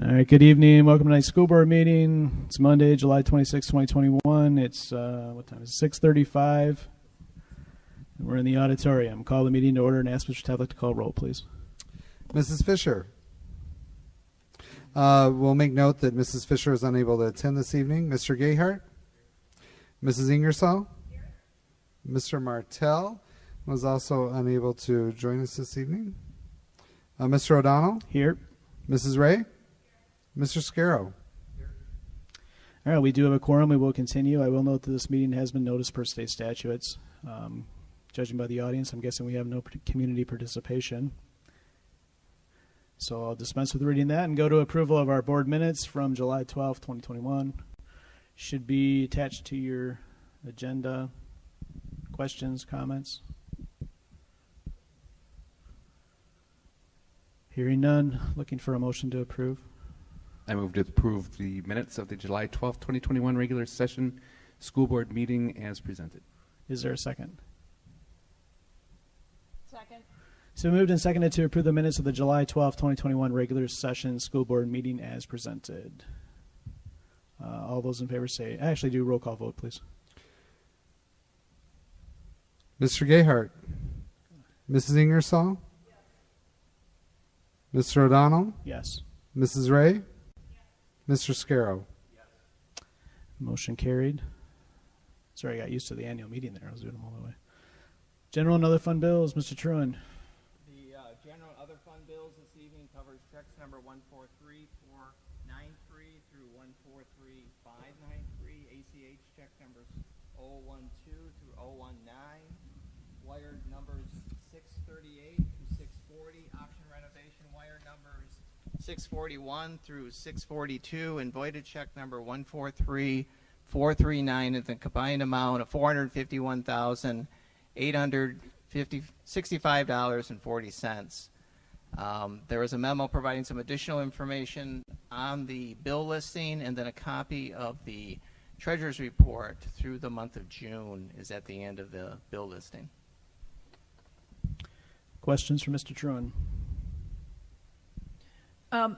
All right, good evening. Welcome to tonight's school board meeting. It's Monday, July 26, 2021. It's, what time is it? 6:35. And we're in the auditorium. Call the meeting to order and ask Mr. Tadlock to call roll, please. Mrs. Fisher. We'll make note that Mrs. Fisher is unable to attend this evening. Mr. Gayhart? Mrs. Ingersoll? Mr. Martell was also unable to join us this evening. Mr. O'Donnell? Here. Mrs. Ray? Mr. Scarrow? All right, we do have a quorum. We will continue. I will note that this meeting has been noticed per state statutes. Judging by the audience, I'm guessing we have no community participation. So I'll dispense with reading that and go to approval of our board minutes from July 12, 2021. Should be attached to your agenda. Questions, comments? Hearing none, looking for a motion to approve. I move to approve the minutes of the July 12, 2021 regular session school board meeting as presented. Is there a second? Second. So moved and seconded to approve the minutes of the July 12, 2021 regular session school board meeting as presented. All those in favor say, actually do roll call vote, please. Mr. Gayhart? Mrs. Ingersoll? Yes. Mr. O'Donnell? Yes. Mrs. Ray? Yes. Mr. Scarrow? Yes. Motion carried. Sorry, I got used to the annual meeting there. I was doing them all the way. General and other fund bills, Mr. Truan. The general and other fund bills this evening covers checks number 143493 through 143593, ACH check numbers 012 through 019, wire numbers 638 through 640, option renovation wire numbers 641 through 642, and voided check number 143439 at the combined amount of $451,865.40. There is a memo providing some additional information on the bill listing, and then a copy of the treasurer's report through the month of June is at the end of the bill listing. Questions for Mr. Truan?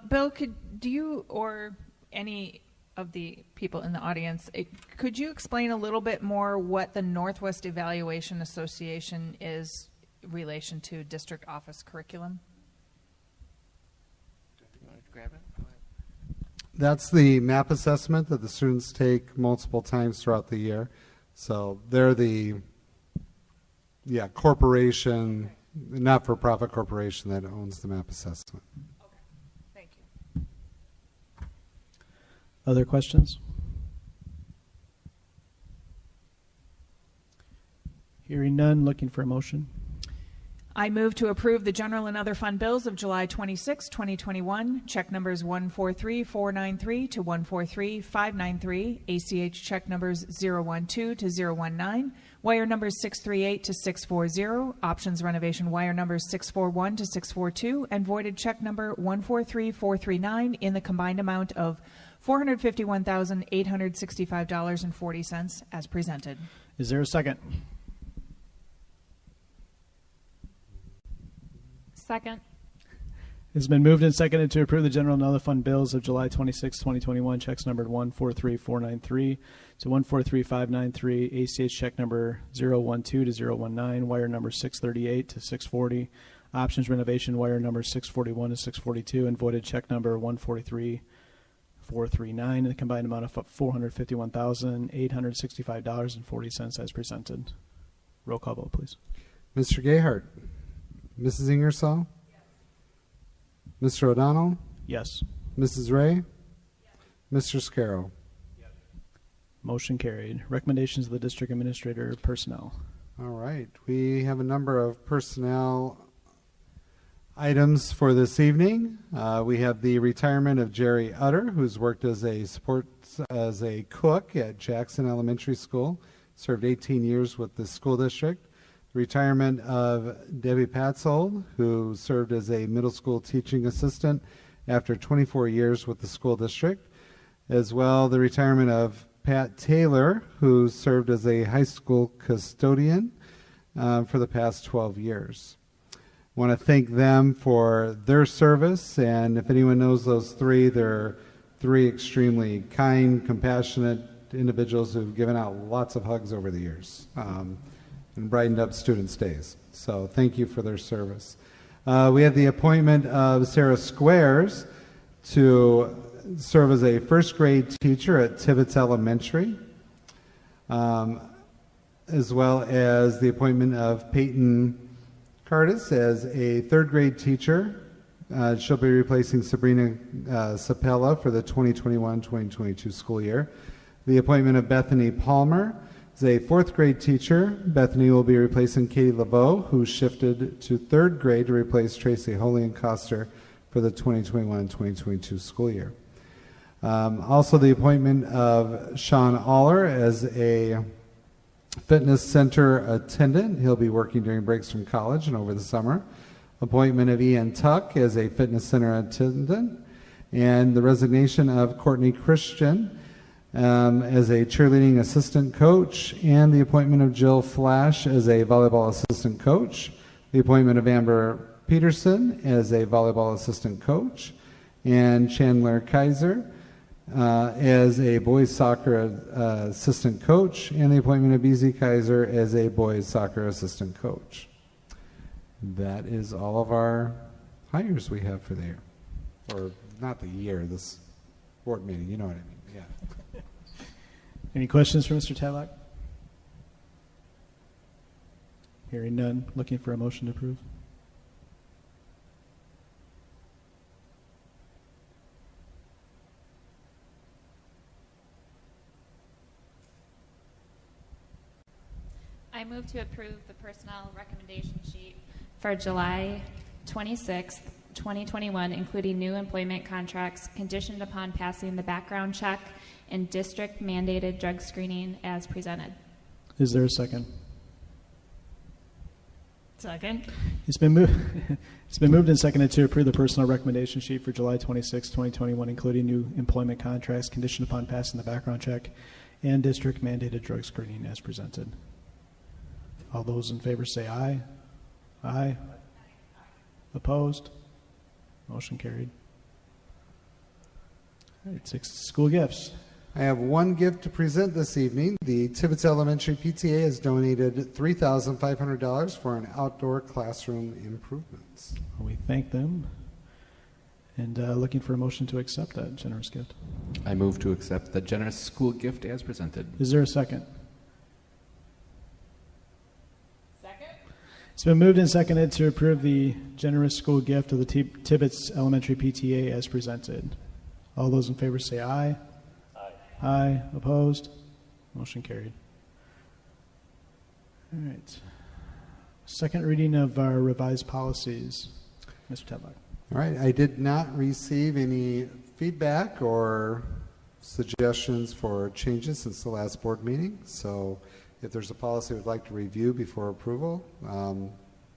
Bill, do you or any of the people in the audience, could you explain a little bit more what the Northwest Evaluation Association is in relation to district office curriculum? You want to grab it? That's the MAP assessment that the students take multiple times throughout the year. So they're the corporation, not-for-profit corporation that owns the MAP assessment. Okay, thank you. Other questions? Hearing none, looking for a motion. I move to approve the general and other fund bills of July 26, 2021, check numbers 143493 to 143593, ACH check numbers 012 to 019, wire numbers 638 to 640, options renovation wire numbers 641 to 642, and voided check number 143439 in the combined amount of $451,865.40 as presented. Is there a second? Second. It's been moved and seconded to approve the general and other fund bills of July 26, 2021, checks numbered 143493 to 143593, ACH check number 012 to 019, wire number 638 to 640, options renovation wire number 641 to 642, and voided check number 143439 in the combined amount of $451,865.40 as presented. Roll call vote, please. Mr. Gayhart? Mrs. Ingersoll? Yes. Mr. O'Donnell? Yes. Mrs. Ray? Yes. Mr. Scarrow? Yes. Motion carried. Recommendations of the district administrator personnel. All right. We have a number of personnel items for this evening. We have the retirement of Jerry Utter, who's worked as a cook at Jackson Elementary School, served 18 years with the school district. Retirement of Debbie Patzold, who served as a middle school teaching assistant after 24 years with the school district. As well, the retirement of Pat Taylor, who served as a high school custodian for the past 12 years. Want to thank them for their service, and if anyone knows those three, they're three extremely kind, compassionate individuals who've given out lots of hugs over the years and brightened up students' days. So thank you for their service. We have the appointment of Sarah Squares to serve as a first grade teacher at Tibbetts Elementary, as well as the appointment of Peyton Curtis as a third grade teacher. She'll be replacing Sabrina Sapella for the 2021-2022 school year. The appointment of Bethany Palmer as a fourth grade teacher. Bethany will be replacing Katie Laveau, who shifted to third grade to replace Tracy Holian-Coster for the 2021-2022 school year. Also the appointment of Sean Aller as a fitness center attendant. He'll be working during breaks from college and over the summer. Appointment of Ian Tuck as a fitness center attendant. And the resignation of Courtney Christian as a cheerleading assistant coach. And the appointment of Jill Flash as a volleyball assistant coach. The appointment of Amber Peterson as a volleyball assistant coach. And Chandler Kaiser as a boys soccer assistant coach, and the appointment of BZ Kaiser as a boys soccer assistant coach. That is all of our hires we have for the year. Or not the year, this board meeting, you know what I mean. Yeah. Any questions for Mr. Tadlock? Hearing none, looking for a motion to approve. I move to approve the personnel recommendation sheet for July 26th, 2021, including new employment contracts conditioned upon passing the background check and district-mandated drug screening as presented. Is there a second? Second. It's been moved and seconded to approve the personnel recommendation sheet for July 26, 2021, including new employment contracts conditioned upon passing the background check and district-mandated drug screening as presented. All those in favor say aye. Aye. Opposed? Motion carried. All right, 6 school gifts. I have one gift to present this evening. The Tibbetts Elementary PTA has donated $3,500 for an outdoor classroom improvements. We thank them. And looking for a motion to accept that generous gift. I move to accept the generous school gift as presented. Is there a second? It's been moved and seconded to approve the generous school gift of the Tibbetts Elementary PTA as presented. All those in favor say aye. Aye. Aye. Opposed? Motion carried. All right. Second reading of our revised policies. Mr. Tadlock. All right, I did not receive any feedback or suggestions for changes since the last board meeting, so if there's a policy we'd like to review before approval,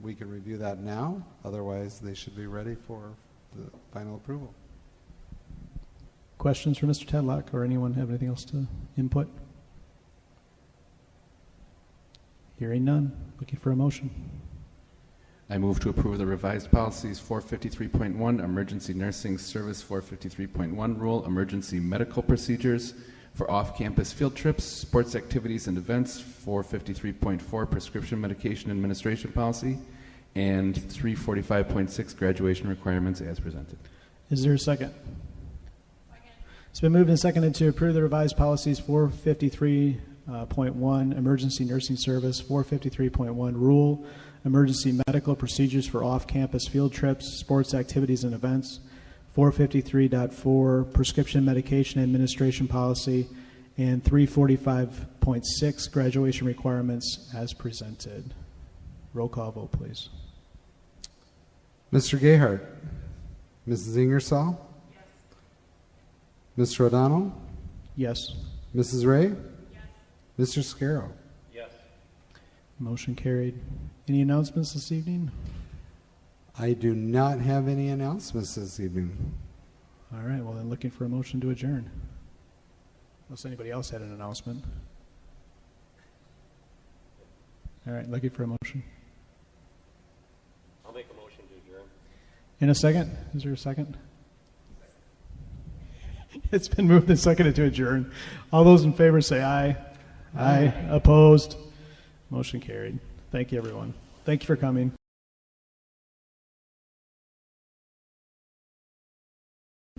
we can review that now. Otherwise, they should be ready for the final approval. Questions for Mr. Tadlock or anyone have anything else to input? Hearing none. Looking for a motion. I move to approve the revised policies 453.1, emergency nursing service, 453.1, rule, emergency medical procedures for off-campus field trips, sports activities and events, 453.4, prescription medication administration policy, and 345.6, graduation requirements as presented. Is there a second? It's been moved and seconded to approve the revised policies 453.1, emergency nursing service, 453.1, rule, emergency medical procedures for off-campus field trips, sports activities and events, 453.4, prescription medication administration policy, and 345.6, graduation requirements as presented. Roll call vote, please. Mr. Gayhart? Mrs. Ingersoll? Yes. Mr. O'Donnell? Yes. Mrs. Ray? Yes. Mr. Scarrow? Yes. Motion carried. Any announcements this evening? I do not have any announcements this evening. All right, well then looking for a motion to adjourn. Unless anybody else had an announcement. All right, looking for a motion. I'll make a motion In a second? Is there a second? It's been moved and seconded to adjourn. All those in favor say aye. Aye. Opposed? Motion carried. Thank you, everyone. Thank you for coming.